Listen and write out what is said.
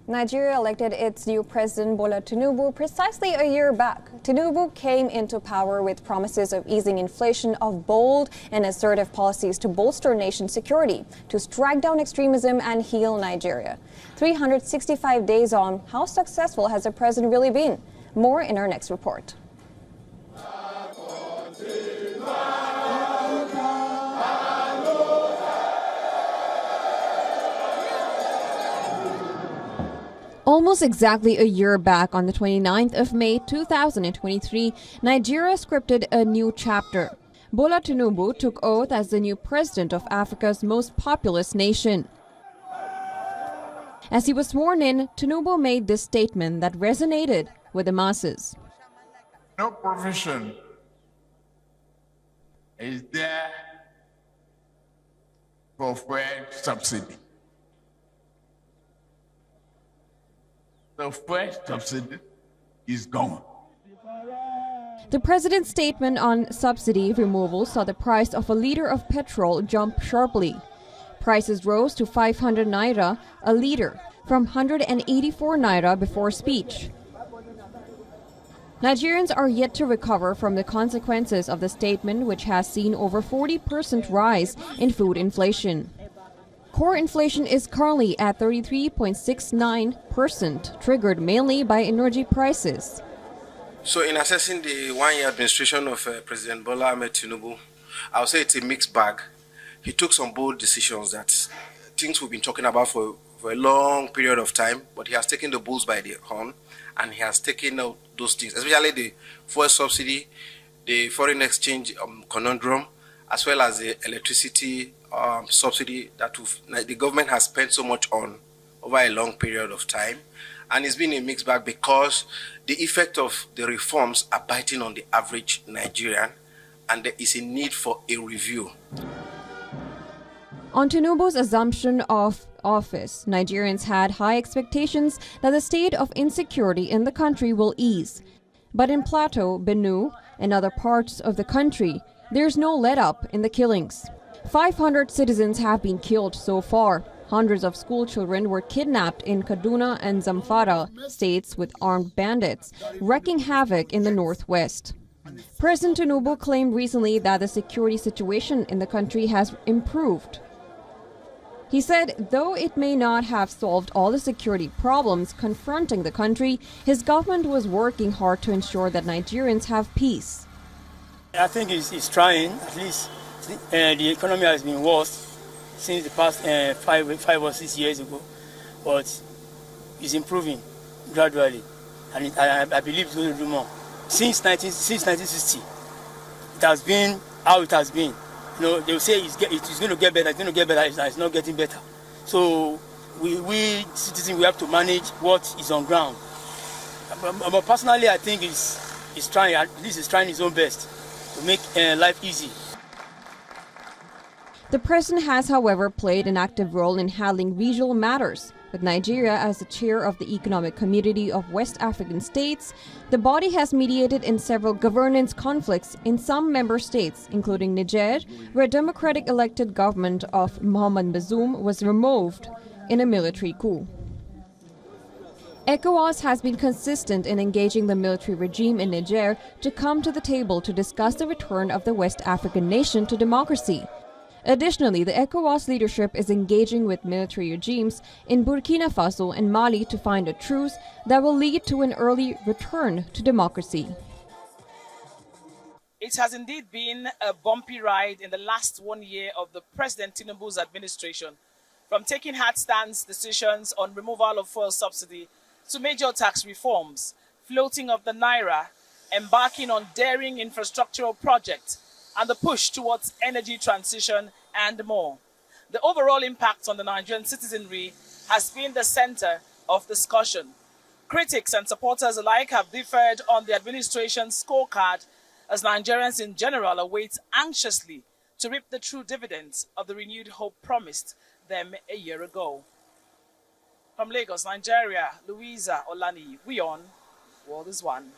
Nigeria elected its new president Bola Tinubu precisely a year back. Tinubu came into power with promises of easing inflation, of bold and assertive policies to bolster nation security, to strike down extremism and heal Nigeria. 365 days on, how successful has the president really been? More in our next report. Almost exactly a year back, on the 29th of May 2023, Nigeria scripted a new chapter. Bola Tinubu took oath as the new president of Africa's most populous nation. As he was sworn in, Tinubu made this statement that resonated with the masses. No provision is there for fuel subsidy. The fuel subsidy is gone. The president's statement on subsidy removal saw the price of a liter of petrol jump sharply. Prices rose to 500 naira a liter, from 184 naira before speech. Nigerians are yet to recover from the consequences of the statement, which has seen over 40% rise in food inflation. Core inflation is currently at 33.69%, triggered mainly by energy prices. So in assessing the one-year administration of President Bola Ahmed Tinubu, I would say it's a mixed bag. He took some bold decisions, that things we've been talking about for a long period of time, but he has taken the bulls by the horn, and he has taken out those things, especially the fuel subsidy, the foreign exchange conundrum, as well as the electricity subsidy that the government has spent so much on over a long period of time. And it's been a mixed bag because the effect of the reforms are biting on the average Nigerian, and there is a need for a review. On Tinubu's assumption of office, Nigerians had high expectations that the state of insecurity in the country will ease. But in Plateau, Benue, and other parts of the country, there's no let-up in the killings. 500 citizens have been killed so far. Hundreds of school children were kidnapped in Kaduna and Zamfara states with armed bandits, wreaking havoc in the northwest. President Tinubu claimed recently that the security situation in the country has improved. He said, though it may not have solved all the security problems confronting the country, his government was working hard to ensure that Nigerians have peace. I think he's trying. At least the economy has been worse since the past 5 or 6 years ago, but it's improving gradually, and I believe it's going to do more. Since 1960, it has been how it has been. You know, they will say it's going to get better, it's going to get better, it's not getting better. So we citizens, we have to manage what is on ground. But personally, I think he's trying, at least he's trying his own best to make life easy. The president has, however, played an active role in handling regional matters. With Nigeria as the chair of the Economic Community of West African States, the body has mediated in several governance conflicts in some member states, including Niger, where democratic elected government of Mohamed Bazoum was removed in a military coup. ECOWAS has been consistent in engaging the military regime in Niger to come to the table to discuss the return of the West African nation to democracy. Additionally, the ECOWAS leadership is engaging with military regimes in Burkina Faso and Mali to find a truce that will lead to an early return to democracy. It has indeed been a bumpy ride in the last 1 year of the President Tinubu's administration, from taking hard stance decisions on removal of fuel subsidy to major tax reforms, floating of the naira, embarking on daring infrastructural projects, and the push towards energy transition and more. The overall impact on the Nigerian citizenry has been the center of discussion. Critics and supporters alike have differed on the administration's scorecard, as Nigerians in general await anxiously to reap the true dividends of the renewed hope promised them a year ago. From Lagos, Nigeria, Louisa Olani, WION, World is One.